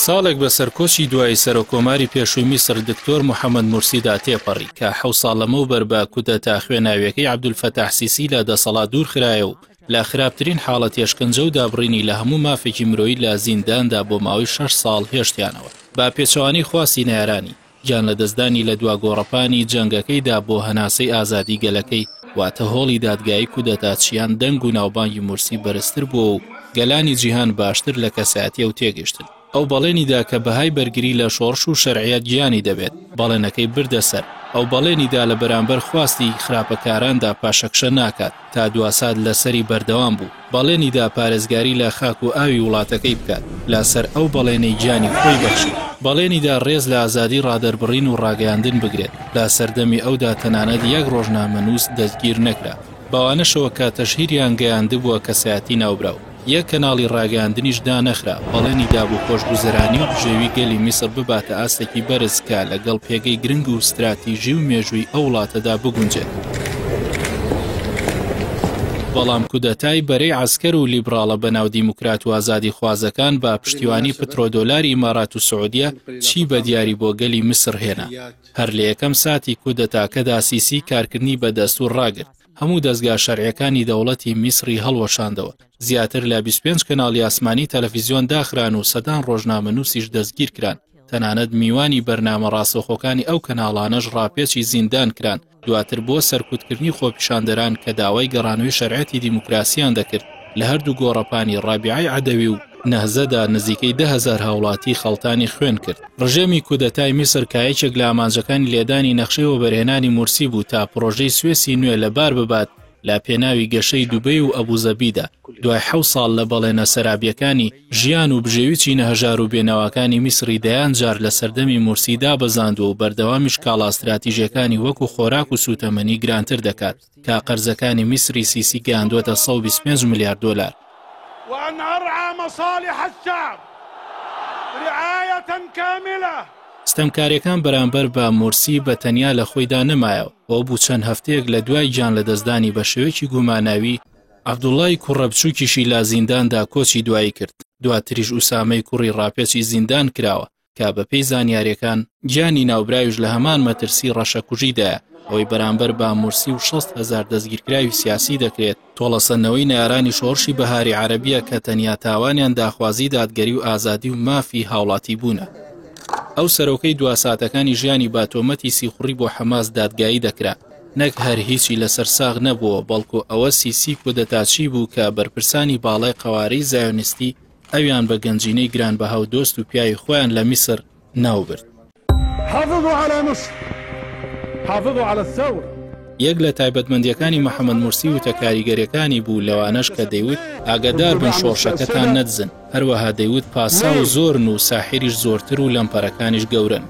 ساڵێک بە سەرکۆچی دوای سەرۆکۆماری پێشووی میسر دکتۆر محەممەد مورسیدا تێپەڕی کە 7 ساڵ لەمەوبەر بە کودەتا خوێناویەکەی عەبدولفەتاح سیسی لە دەسەڵات دوور خرایە و لە خراپترین حاڵەت هێشکەنجە و دابڕینی لە هەموو مافێکی مرۆیی لە زینداندا بۆ ماوەی 6 ساڵ هێشتیانەوە با پێچەوانی خواسی نایارانی گیان لە دەستدانی لە دوا گۆڕەپانی جەنگەکەیدا بۆ هەناسەی ئازادی گەلەکەی واتە هۆڵی دادگایی کودەتاچیان دەنگ و ناوبانگی مورسی بەرزتر بووە و گەلانی جیهان باشتر لە کەسایەتیە و تێگەشتن. ئەو بەڵێنیدا کە بەهای بەرگری لە شۆڕش و شەرعیەت گیانی دەبێت بەڵێنەکەی بردە سەر ئەو بەڵێنیدا لە بەرامبەر خواستی خراپەکاراندا پاشەکشە ناکات تا دواساد لەسەری بەردەوام بوو بەڵێنیدا پارێزگاری لە خاک و ئاوی وڵاتەکەی بکات لەسەر ئەو بەڵێنەی گیانی خۆی بەخشی بەڵێنیدا ڕێز لە ئازادی ڕادەربڕین و ڕاگەیاندن بگرێت لە سەردەمی ئەودا تەنانەت یەک ڕۆژنامەنووس دەستگیر نەکرا بەوانەشەوە کە تەشهیریان گەیاندبووە کەسایەتی ناوبراو یەک کەناڵی ڕاگەاندنیش دانەخرا بەڵێنی دابوو خۆشگوزەرانی و بژێوی گەلی میسر بباتە ئاستێکی بەرز کە لەگەڵ پێگەی گرنگ و استراتیژی و مێژووی ئەو وڵاتەدا بگونجێت. بەڵام کودەتای بەرەی عەسکەر و لیبراڵە بەناو دیموکرات و ئازادی خوازەکان بە پشتیوانی پترۆدۆلاری ئیمارات و سعودیە چی بە دیاری بۆ گەلی میسر هێنا. هەر لە یەکەم ساتی کودەتاکەدا سیسی کارکردنی بە دەستوور ڕاگرت هەموو دەستگا شەرعیەکانی دەوڵەتی میسری هەڵوەشاندەوە زیاتر لە 25 کەناڵی ئاسمانی تەلەڤیزیۆن داخران و سەدان ڕۆژنامەنووسیش دەستگیر کران تەنانەت میوانی بەرنامە ڕاستەوخۆکانی ئەو کەناڵانەش ڕاپێچی زیندان کران دواتر بۆ سەرکوتکردنی خۆپیشاندەران کە داوای گەڕانەوەی شەرعەتی دیموکراسیان دەکرد لە هەردوو گۆڕەپانی ڕابیعەی عەدەوی و نەهزەدا نزیکەی 10,000 هاوڵاتی خەڵتانی خوێن کرد. ڕژێمی کودەتای میسر کایەکێک لە ئامانجەکانی لێدانی نەخشەی وەبەرهێنانی مورسی بوو تا پرۆژەی سوێسی نوێ لەبار ببات لە پێناوی گەشەی دوبەی و ئەبوزەبیدا دوای 7 ساڵ لە بەڵێنە سەرابیەکانی ژیان و بژێوی نەهەژار و بێناوەکانی میسری دەیان جار لە سەردەمی مورسیدا بەزاندووە و بەردەوامی شکاڵا استراتیژیەکانی وەکو خۆراک و سوتەمەنی گرانتر دەکات کا قەرزەکانی میسری سیسی گەیاندووەتە 125 ملیار دۆلار. وأن أرعى مصالح الشعب رعاية كاملة. ستەمکاریەکان بەرامبەر بە مورسی بە تەنیا لە خۆیدا نەمایەوە ئەو بوو چەند هەفتەیەک لە دوای گیان لە دەستدانی بە شێوەیەکی گوماناوی عەبدوڵڵای کوڕە بچووکیشی لا زینداندا کۆچی دوایی کرد دواتریش ئوسامەی کوڕی ڕاپێچی زیندان کراوە کە بەپێی زانیاریەکان گیانی ناوبراویش لە هەمان مەترسی ڕەشەکوژیدایە ئەوەی بەرامبەر بە مورسی و 60,000 دەستگیرکراوی سیاسی دەکرێت تۆڵەسەندنەوەی نارانی شۆڕشی بەهاری عەرەبیە کە تەنیا تاوانیان داخوازی دادگەری و ئازادی و مافی هاوڵاتی بوونە. ئەو سەرۆکەی دواساتەکانی ژیانی باتۆمەتی سیخوڕی بۆ حەماس دادگایی دەکرا نەک هەر هیچی لەسەر ساغ نەبووە بەڵکو ئەوە سیسی کودەتاچی بوو کە بەرپرسانی باڵای قەوارەی زایۆنیستی ئەویان بە گەنجینەی گرانبەها و دۆست و پیاوی خۆیان لە میسر ناوبرد. یەک لە تایبەتمەندیەکانی محەممەد مورسی و تەکاریگەریەکانی بوو لەوانەش کە دەیوت ئاگادار بن شۆڕشەکەتان نەدزن هەروەها دەیوت پاسا و زۆرن و ساحریش زۆرتر و لەمپەرەکانیش گەورن